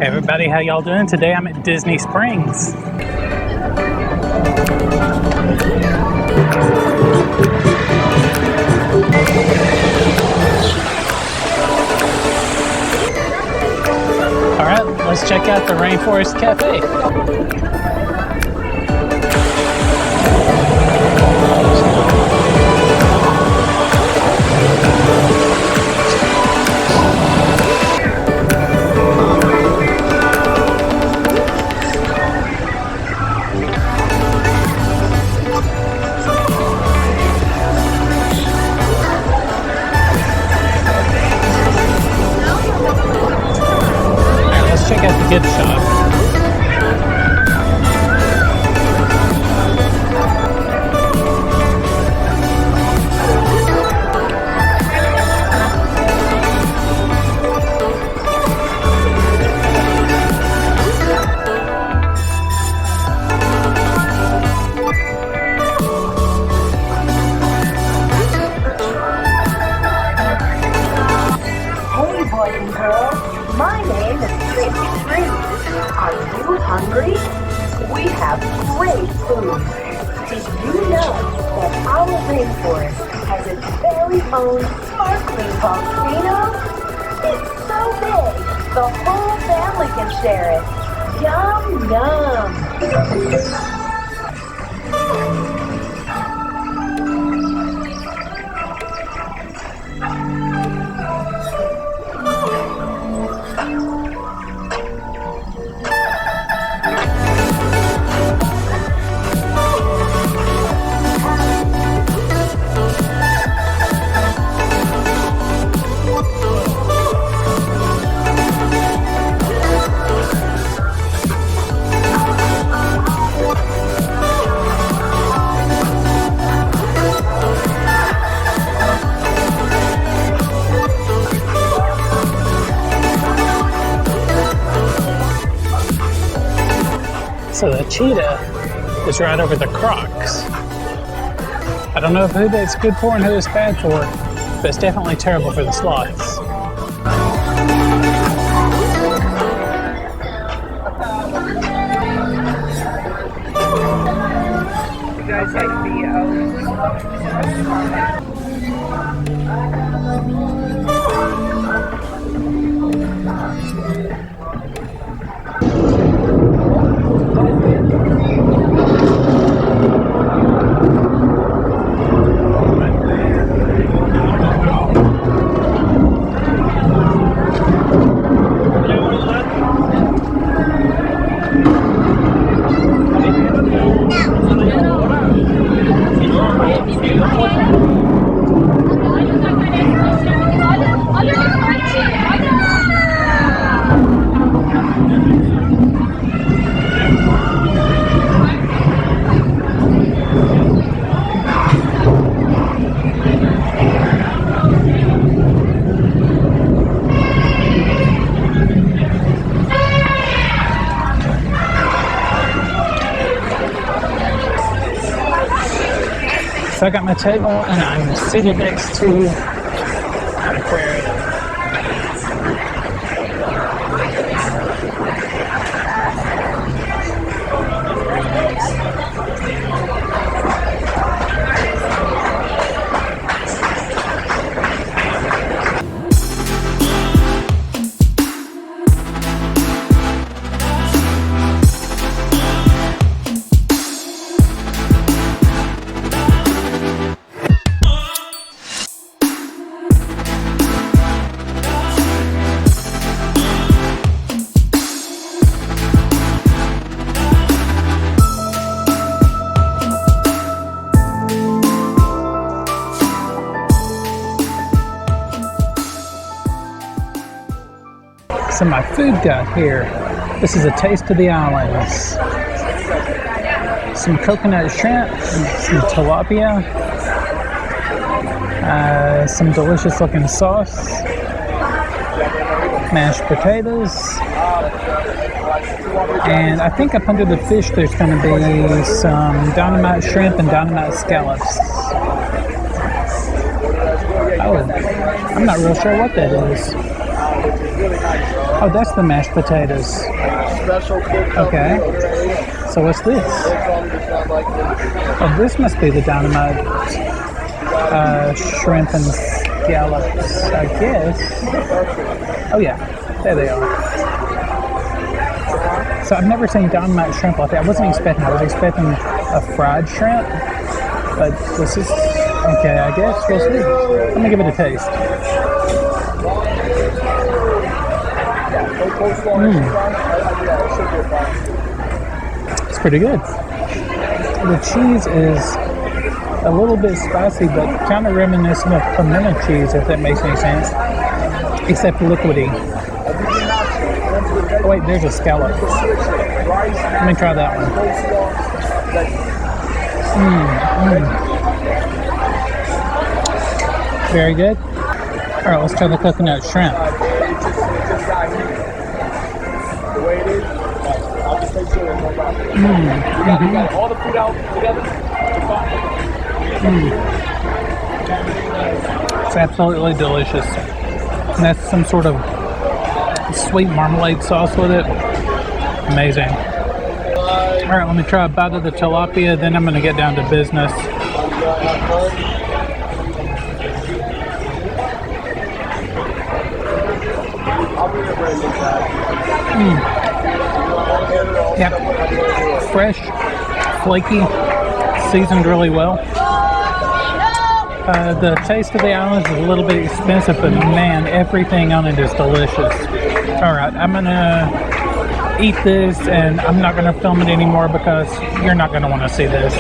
Hey everybody, how y'all doing? Today I'm at Disney Springs. Alright, let's check out the Rainforest Cafe. Check out the gift shop. Hey boys and girls, my name is Tracy. Are you hungry? We have great food. Did you know that our rainforest has its very own sparkling volcano? It's so big, the whole family can share it. Yum, yum. So the cheetah is right over the crocs. I don't know who that's good for and who it's bad for, but it's definitely terrible for the sloths. You guys like the So I got my table and I'm seated next to an aquarium. So my food got here. This is a taste of the islands. Some coconut shrimp, some tilapia, some delicious looking sauce, mashed potatoes, and I think up under the fish there's going to be some dynamite shrimp and dynamite scallops. Oh, I'm not real sure what that is. Oh, that's the mashed potatoes. Special kid. Okay. So what's this? Oh, this must be the dynamite shrimp and scallops, I guess. Oh yeah, there they are. So I've never seen dynamite shrimp like that. I wasn't expecting. I was expecting a fried shrimp, but this is okay. I guess we'll see. Let me give it a taste. It's pretty good. The cheese is a little bit spicy, but kind of reminiscent of pimento cheese, if that makes any sense. Except liquidy. Oh wait, there's a scallop. Let me try that one. Very good. All right, let's try the coconut shrimp. All the food out together. It's absolutely delicious. And that's some sort of sweet marmalade sauce with it. Amazing. All right, let me try a bite of the tilapia, then I'm going to get down to business. Yep. Fresh, flaky, seasoned really well. The taste of the island is a little bit expensive, but man, everything on it is delicious. All right, I'm gonna eat this, and I'm not gonna film it anymore because you're not gonna want to see this.